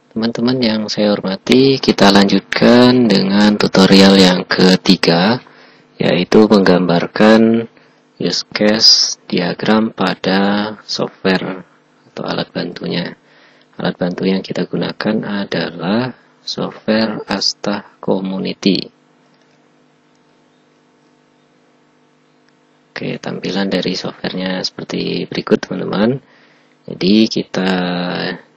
Teman-teman yang saya hormati, kita lanjutkan dengan tutorial yang ketiga, yaitu menggambarkan use case diagram pada software atau alat bantunya. Alat bantu yang kita gunakan adalah software Asta Community. Oke, tampilan dari softwarenya seperti berikut, teman-teman. Jadi kita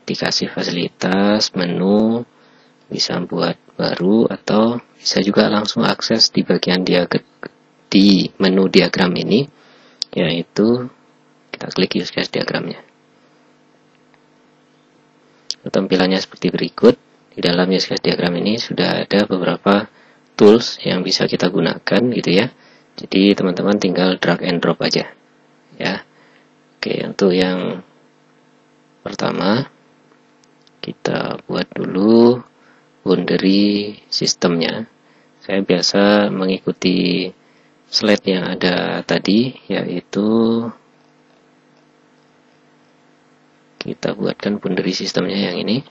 dikasih fasilitas menu, bisa buat baru atau bisa juga langsung akses di bagian di menu diagram ini, yaitu kita klik use case diagramnya. Tampilannya seperti berikut. Di dalam use case diagram ini sudah ada beberapa tools yang bisa kita gunakan gitu ya. Jadi teman-teman tinggal drag and drop aja ya. Oke, untuk yang pertama kita buat dulu boundary sistemnya. Saya biasa mengikuti slide yang ada tadi, yaitu kita buatkan boundary sistemnya yang ini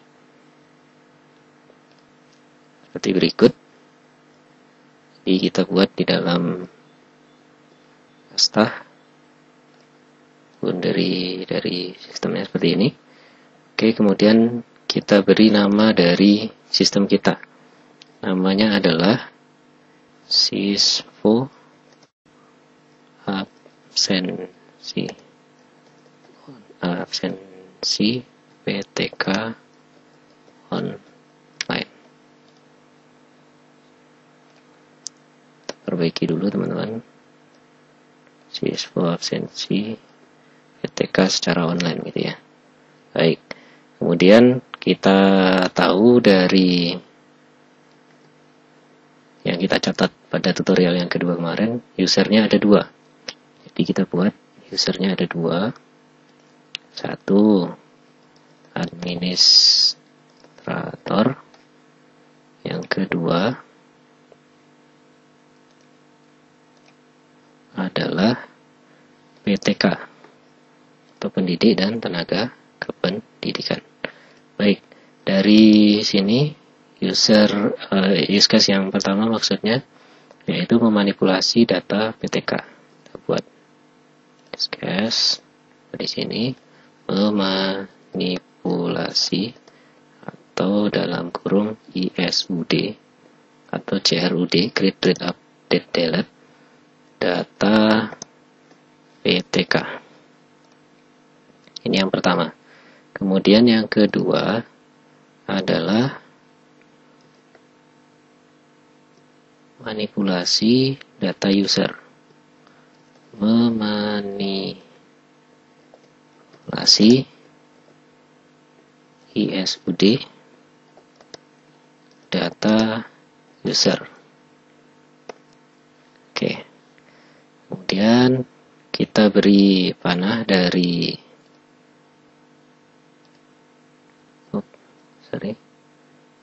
seperti berikut. Jadi kita buat di dalam Asta boundary dari sistemnya seperti ini. Oke, kemudian kita beri nama dari sistem kita. Namanya adalah sysfo absensi PTK online. Kita perbaiki dulu, teman-teman. Sysfo absensi PTK secara online gitu ya. Baik, kemudian kita tahu dari yang kita catat pada tutorial yang kedua kemarin, usernya ada dua. Jadi kita buat usernya ada dua. Satu administrator, yang kedua adalah PTK atau pendidik dan tenaga kependidikan. Baik, dari sini use case yang pertama maksudnya yaitu memanipulasi data PTK. Kita buat use case di sini, memanipulasi atau dalam kurung ISUD atau CRUD, create, read, update, delete data PTK. Ini yang pertama. Kemudian yang kedua adalah manipulasi data user. Memanipulasi ISUD data user. Oke. Kemudian kita beri panah dari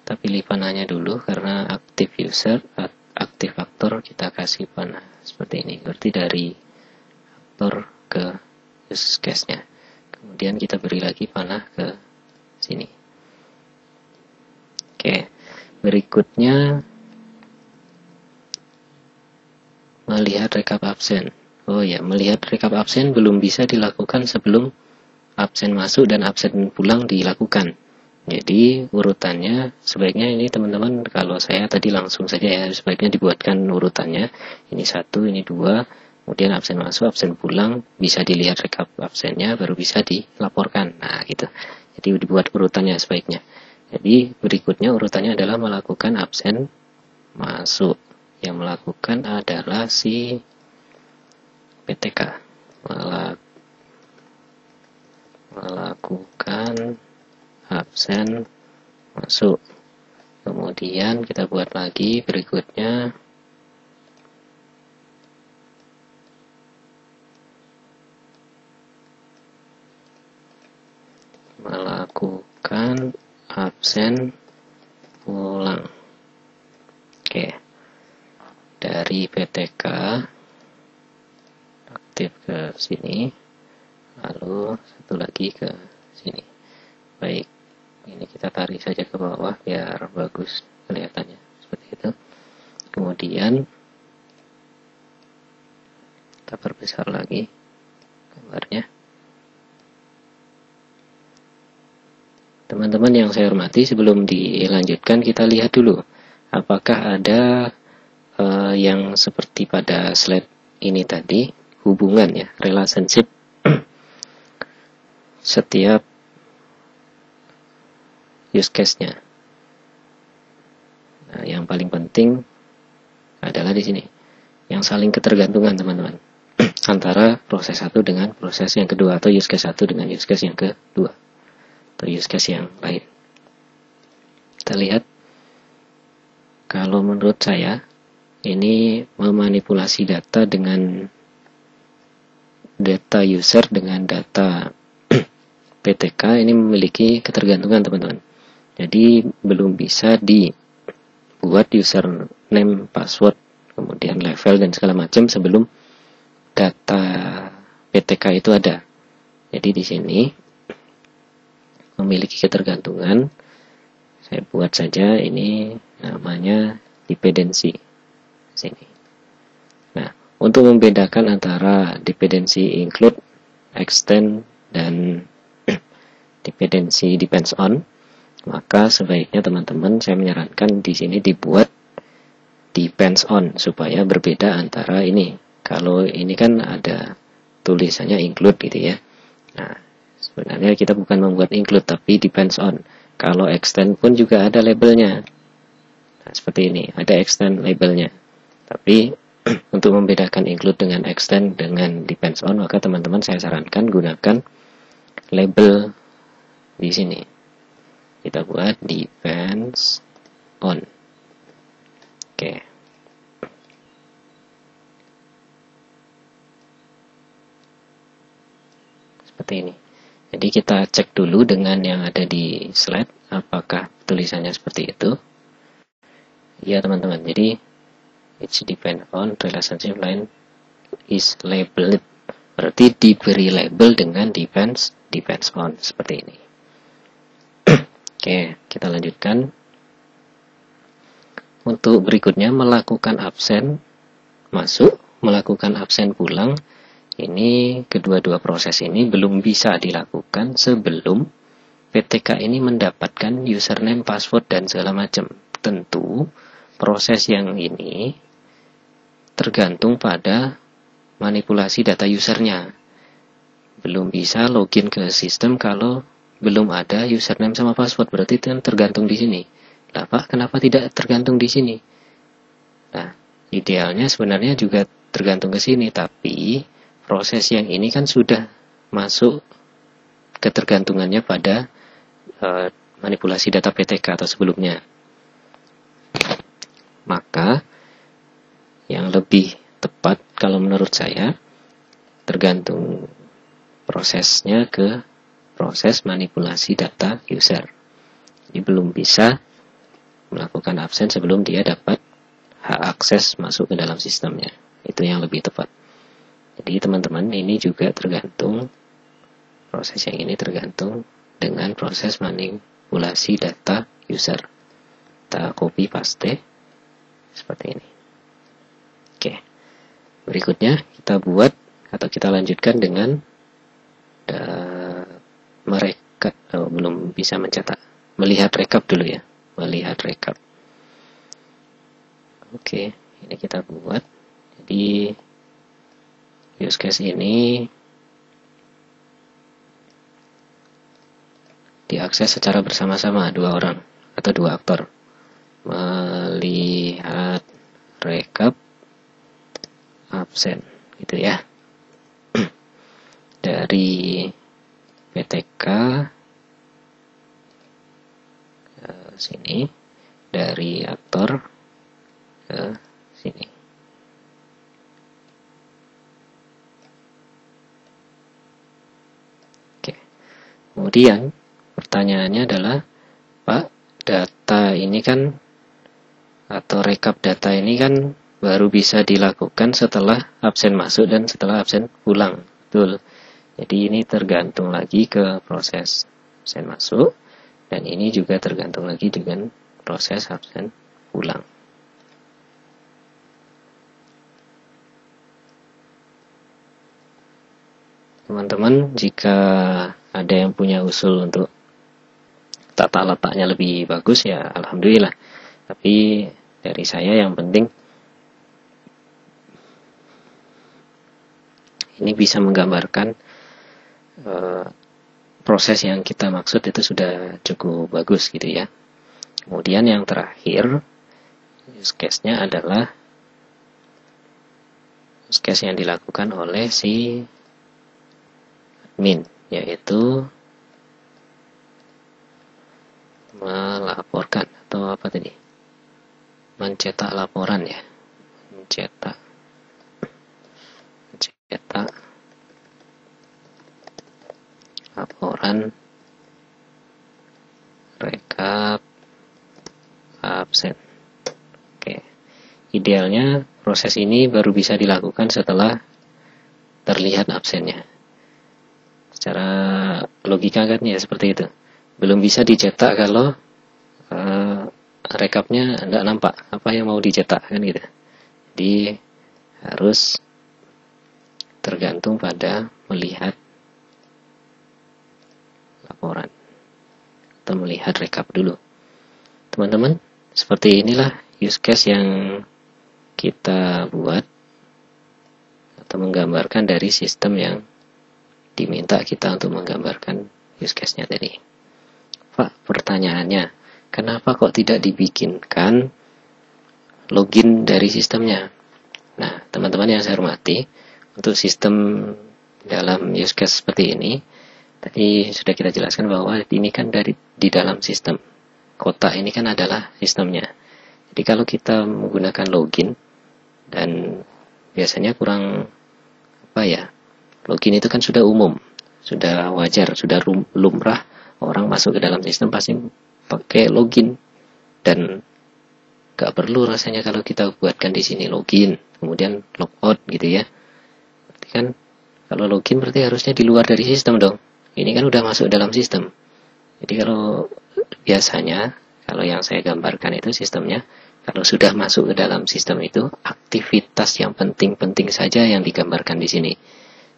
kita pilih panahnya dulu karena aktif user, aktif aktor, kita kasih panah seperti ini, berarti dari aktor ke use case-nya. Kemudian kita beri lagi panah ke sini. Oke, berikutnya melihat rekap absen. Oh ya, melihat rekap absen belum bisa dilakukan sebelum absen masuk dan absen pulang dilakukan. Jadi urutannya sebaiknya ini teman-teman, kalau saya tadi langsung saja ya, sebaiknya dibuatkan urutannya. Ini 1, ini 2, kemudian absen masuk, absen pulang, bisa dilihat rekap absennya, baru bisa dilaporkan. Nah gitu. Jadi dibuat urutannya sebaiknya. Jadi berikutnya urutannya adalah melakukan absen masuk. Yang melakukan adalah si PTK. Melakukan absen masuk. Kemudian kita buat lagi berikutnya melakukan absen pulang. Oke, dari PTK aktif ke sini, lalu satu lagi ke sini. Baik, Ini kita tarik saja ke bawah biar bagus kelihatannya, seperti itu. Kemudian kita perbesar lagi gambarnya. Teman-teman yang saya hormati, sebelum dilanjutkan kita lihat dulu apakah ada yang seperti pada slide ini tadi, hubungan ya, relationship setiap use case-nya. Nah, yang paling penting adalah di sini, yang saling ketergantungan teman-teman, antara proses satu dengan proses yang kedua, atau use case satu dengan use case yang kedua, atau use case yang lain. Kita lihat, kalau menurut saya, ini memanipulasi data dengan data user dengan data PTK ini memiliki ketergantungan teman-teman. Jadi belum bisa dibuat username, password, kemudian level dan segala macam sebelum data PTK itu ada. Jadi di sini memiliki ketergantungan. Saya buat saja ini namanya dependency. Sini. Nah, untuk membedakan antara dependency include, extend, dan dependency depends on, maka sebaiknya teman-teman saya menyarankan di sini dibuat depends on supaya berbeda antara ini. Kalau ini kan ada tulisannya include gitu ya. Nah, sebenarnya kita bukan membuat include tapi depends on. Kalau extend pun juga ada labelnya. Nah, seperti ini, ada extend labelnya. Tapi untuk membedakan include dengan extend dengan depends on, maka teman-teman saya sarankan gunakan label di sini. Kita buat depends on. Oke. Seperti ini. Jadi kita cek dulu dengan yang ada di slide apakah tulisannya seperti itu. Ya teman-teman. Jadi it depends on relationship line is labeled. Berarti diberi label dengan depends on seperti ini. Oke, kita lanjutkan. Untuk berikutnya melakukan absen masuk, melakukan absen pulang. Ini kedua-dua proses ini belum bisa dilakukan sebelum PTK ini mendapatkan username, password, dan segala macam. Tentu proses yang ini tergantung pada manipulasi data usernya. Belum bisa login ke sistem kalau belum ada username sama password, berarti itu tergantung di sini. Lah Pak, kenapa tidak tergantung di sini? Nah, idealnya sebenarnya juga tergantung ke sini, tapi proses yang ini kan sudah masuk ketergantungannya pada manipulasi data PTK atau sebelumnya. Maka yang lebih tepat kalau menurut saya tergantung prosesnya ke proses manipulasi data user. Jadi belum bisa melakukan absen sebelum dia dapat hak akses masuk ke dalam sistemnya. Itu yang lebih tepat. Jadi teman-teman, ini juga tergantung, proses yang ini tergantung dengan proses manipulasi data user. Kita copy paste seperti ini. Oke. Berikutnya kita buat atau kita lanjutkan dengan merekap, belum bisa mencetak, melihat rekap dulu ya, melihat rekap. Oke, ini kita buat. Jadi use case ini diakses secara bersama-sama dua orang atau dua aktor. Melihat rekap absen gitu ya. Dari PTK ke sini, dari aktor ke sini. Oke. Kemudian pertanyaannya adalah, Pak, data ini kan atau rekap data ini kan baru bisa dilakukan setelah absen masuk dan setelah absen pulang. Betul. Jadi ini tergantung lagi ke proses absen masuk Dan ini juga tergantung lagi dengan proses absen pulang. Teman-teman, jika ada yang punya usul untuk tata letaknya lebih bagus, ya alhamdulillah. Tapi dari saya yang penting ini bisa menggambarkan proses yang kita maksud itu sudah cukup bagus gitu ya. Kemudian yang terakhir, use case-nya adalah use case yang dilakukan oleh si admin, yaitu melaporkan atau apa tadi? Mencetak laporan ya. Mencetak laporan rekap absen. Oke. Idealnya proses ini baru bisa dilakukan setelah terlihat absennya. Secara logika kan ya seperti itu. Belum bisa dicetak kalau rekapnya tidak nampak apa yang mau dicetak kan gitu. Jadi harus tergantung pada melihat laporan atau melihat rekap dulu. Teman-teman, seperti inilah use case yang kita buat atau menggambarkan dari sistem yang diminta kita untuk menggambarkan use case-nya tadi. Pak, pertanyaannya, kenapa kok tidak dibikinkan login dari sistemnya? Nah, teman-teman yang saya hormati, untuk sistem dalam use case seperti ini, tadi sudah kita jelaskan bahwa ini kan di dalam sistem. Kotak ini kan adalah sistemnya. Jadi kalau kita menggunakan login, dan biasanya kurang login itu kan sudah umum, sudah wajar, sudah lumrah, orang masuk ke dalam sistem pasti pakai login, dan gak perlu rasanya kalau kita buatkan di sini login, kemudian logout gitu ya. Berarti kan kalau login berarti harusnya di luar dari sistem dong. Ini kan udah masuk dalam sistem. Jadi kalau biasanya, kalau yang saya gambarkan itu sistemnya, kalau sudah masuk ke dalam sistem itu, aktivitas yang penting-penting saja yang digambarkan di sini.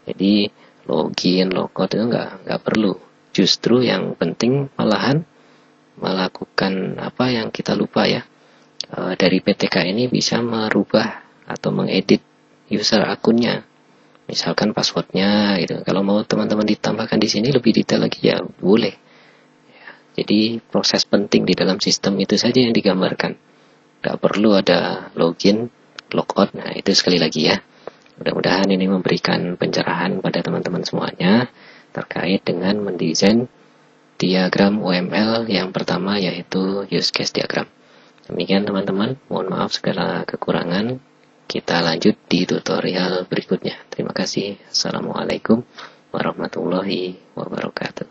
Jadi login, logout itu nggak perlu. Justru yang penting malahan melakukan apa yang kita lupa ya. Dari PTK ini bisa merubah atau mengedit user akunnya. Misalkan passwordnya gitu. Kalau mau teman-teman ditambahkan di sini lebih detail lagi ya boleh. Ya, jadi proses penting di dalam sistem itu saja yang digambarkan. Gak perlu ada login, logout. Nah itu sekali lagi ya. Mudah-mudahan ini memberikan pencerahan pada teman-teman semuanya terkait dengan mendesain diagram UML yang pertama, yaitu use case diagram. Demikian teman-teman, mohon maaf segala kekurangan. Kita lanjut di tutorial berikutnya. Terima kasih. Assalamualaikum warahmatullahi wabarakatuh.